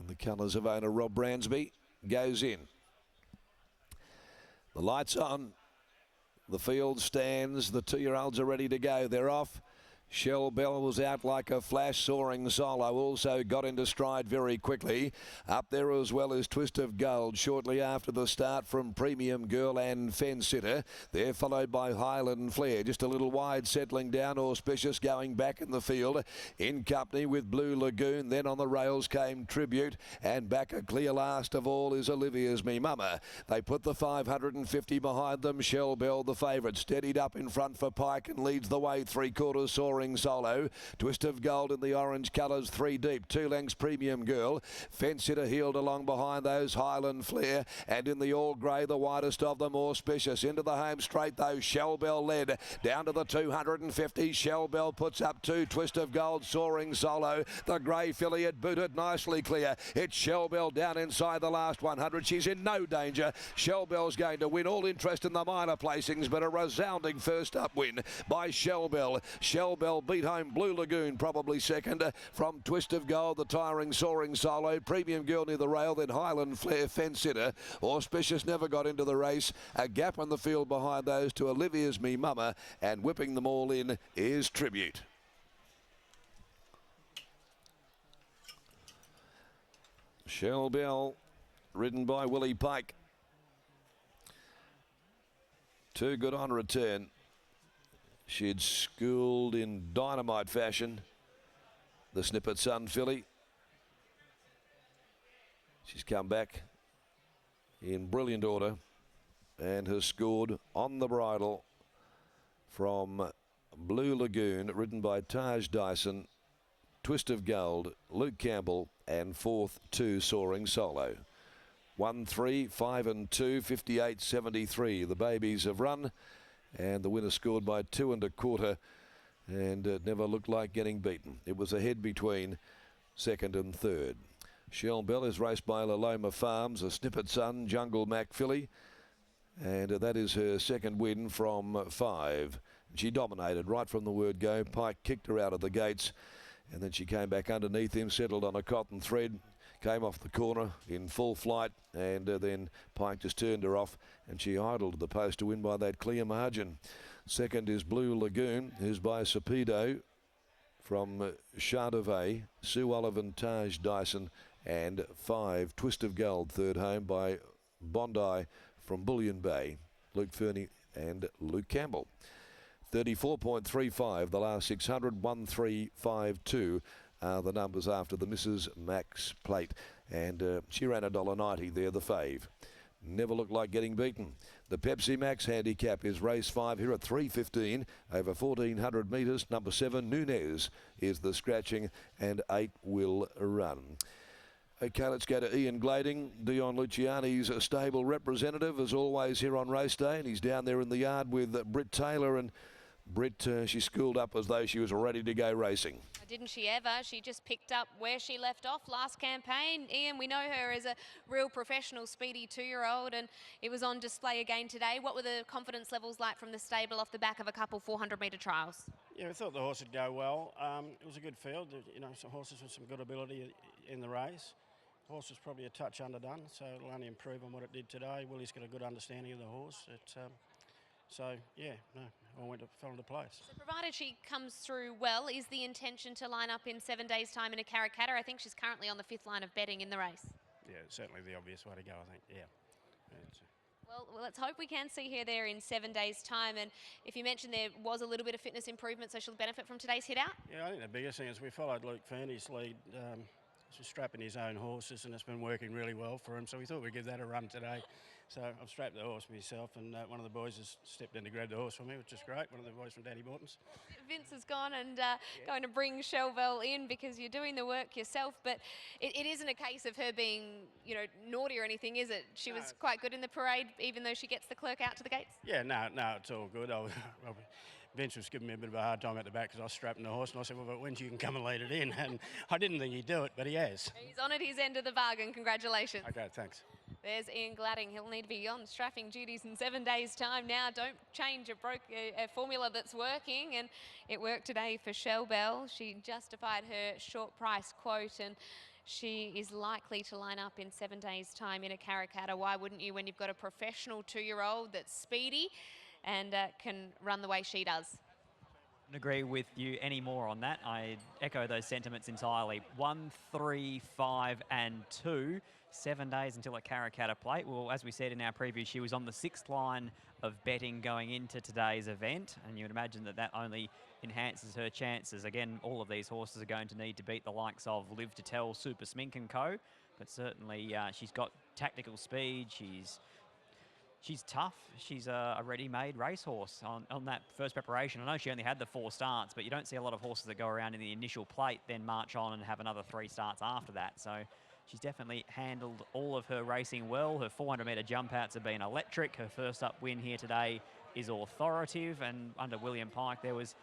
The colours of owner Rob Bransby goes in. The lights on. The field stands. The 2-year-olds are ready to go. They're off. Shell Bell was out like a flash. Soaring Solo also got into stride very quickly. Up there as well as Twist of Gold shortly after the start from Premium Girl and Fence Sitter. They're followed by Highland Flare. Just a little wide, settling down. Auspicious going back in the field in company with Blue Lagoon. Then on the rails came Tribute, and back a clear last of all is Olivia's Me Mama. They put the 550 behind them. Shell Bell the favourite, steadied up in front for Pike and leads the way 3/4. Soaring Solo, Twist of Gold in the orange colours, 3 deep, 2 lengths Premium Girl, Fence Sitter heeled along behind those, Highland Flare, and in the all grey the widest of them, Auspicious. Into the home straight though, Shell Bell led down to the 250. Shell Bell puts up 2, Twist of Gold, Soaring Solo, the grey filly had booted nicely clear. It's Shell Bell down inside the last 100. She's in no danger. Shell Bell's going to win. All interest in the minor placings, but a resounding first up win by Shell Bell. Shell Bell beat home Blue Lagoon, probably second from Twist of Gold, the tiring Soaring Solo, Premium Girl near the rail, then Highland Flare, Fence Sitter. Auspicious never got into the race. A gap on the field behind those to Olivia's Me Mama, and whipping them all in is Tribute. Shell Bell, ridden by Willie Pike. Too good on return. She'd schooled in dynamite fashion the Snippet Sun filly. She's come back in brilliant order and has scored on the bridle from Blue Lagoon, ridden by Taj Dyson, Twist of Gold, Luke Campbell, and 4th 2 Soaring Solo. 1, 3, 5 and 2, 58.73. The babies have run. And the winner scored by 2 1/4, and it never looked like getting beaten. It was a head between second and third. Shell Bell is raced by Laloma Farms, a Snippet Sun, Jungle Mac filly, and that is her second win from 5. She dominated right from the word go. Pike kicked her out of the gates, and then she came back underneath him, settled on a cotton thread, came off the corner in full flight, and then Pike just turned her off, and she idled the post to win by that clear margin. Second is Blue Lagoon, who's by Sapido from Chardonnay, Sue Oliver and Taj Dyson, and 5 Twist of Gold, third home by Bondi from Bullion Bay, Luke Fernie and Luke Campbell. 34.35, the last 600, 1352. The numbers after the Mrs. Max plate, and she ran $1.90 there, the fave. Never looked like getting beaten. The Pepsi Max handicap is race 5 here at 3:15 over 1,400 metres. Number 7, Nunez, is the scratching, and 8 will run. Okay, let's go to Ian Glading, Dion Luciani's stable representative, as always here on race day, and he's down there in the yard with Britt Taylor, and Britt, she schooled up as though she was ready to go racing. Didn't she ever? She just picked up where she left off last campaign. Ian, we know her as a real professional, speedy 2-year-old, and it was on display again today. What were the confidence levels like from the stable off the back of a couple 400-metre trials? Yeah, we thought the horse would go well. It was a good field, you know, some horses with some good ability in the race. The horse was probably a touch underdone, so it'll only improve on what it did today. Willie's got a good understanding of the horse. So, yeah, no, all fell into place. So provided she comes through well, is the intention to line up in 7 days' time in a Caracatta? I think she's currently on the 5th line of betting in the race. Yeah, it's certainly the obvious way to go, I think, yeah. Well, let's hope we can see her there in 7 days' time. And if you mentioned there was a little bit of fitness improvement, so she'll benefit from today's hit out? Yeah, I think the biggest thing is we followed Luke Fernie's lead. He's strapping his own horses, and it's been working really well for him, so we thought we'd give that a run today. So I've strapped the horse myself, and one of the boys has stepped in to grab the horse for me, which is great, one of the boys from Danny Morton's. Vince has gone and going to bring Shell Bell in because you're doing the work yourself, but it isn't a case of her being, you know, naughty or anything, is it? She was quite good in the parade, even though she gets the clerk out to the gates? Yeah, no, it's all good. Vince was giving me a bit of a hard time at the back because I was strapping the horse, and I said, well, when you can come and lead it in, and I didn't think he'd do it, but he has. He's on at his end of the bargain. Congratulations. Okay, thanks. There's Ian Gladding. He'll need to be on strapping duties in 7 days' time now. Don't change a formula that's working, and it worked today for Shell Bell. She justified her short price quote, and she is likely to line up in 7 days' time in a Karrakatta. Why wouldn't you when you've got a professional 2-year-old that's speedy and can run the way she does? Couldn't agree with you any more on that. I echo those sentiments entirely. 1, 3, 5 and 2. 7 days until a Karrakatta plate. Well, as we said in our preview, she was on the 6th line of betting going into today's event, and you would imagine that that only enhances her chances. Again, all of these horses are going to need to beat the likes of Live to Tell, Super Smink and Co. But certainly she's got tactical speed. She's tough. She's a ready-made racehorse on that first preparation. I know she only had the 4 starts, but you don't see a lot of horses that go around in the initial plate, then march on and have another 3 starts after that. So she's definitely handled all of her racing well. Her 400-metre jump outs have been electric. Her first up win here today is authoritative, and under William Pike there was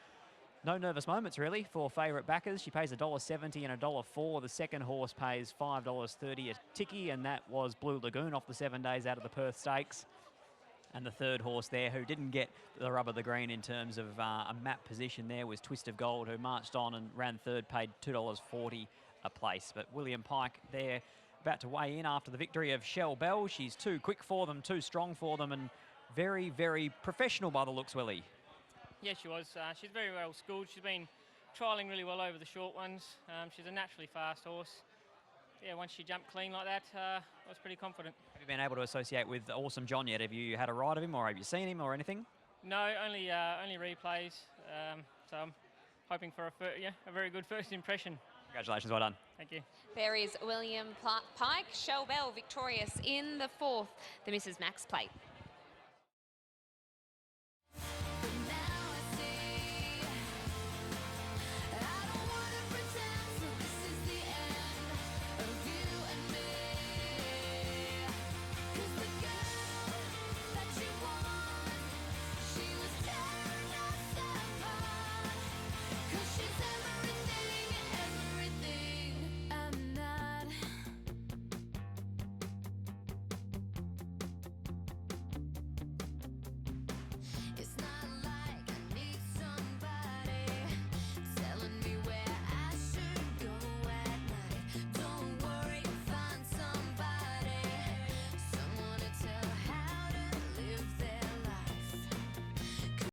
no nervous moments really for favourite backers. She pays $1.70 and $1.04. The second horse pays $5.30 a tickie, and that was Blue Lagoon off the 7 days out of the Perth Stakes. And the third horse there, who didn't get the rub of the green in terms of a map position there, was Twist of Gold, who marched on and ran third, paid $2.40 a place. But William Pike there about to weigh in after the victory of Shell Bell. She's too quick for them, too strong for them, and very, very professional by the looks, Willie. Yeah, she was. She's very well schooled. She's been trialling really well over the short ones. She's a naturally fast horse. Yeah, once she jumped clean like that, I was pretty confident. Have you been able to associate with Awesome John yet? Have you had a ride of him, or have you seen him or anything? No, only replays. So I'm hoping for a very good first impression. Congratulations, well done. Thank you. There is William Pike. Shell Bell victorious in the 4th, the Mrs. Max plate.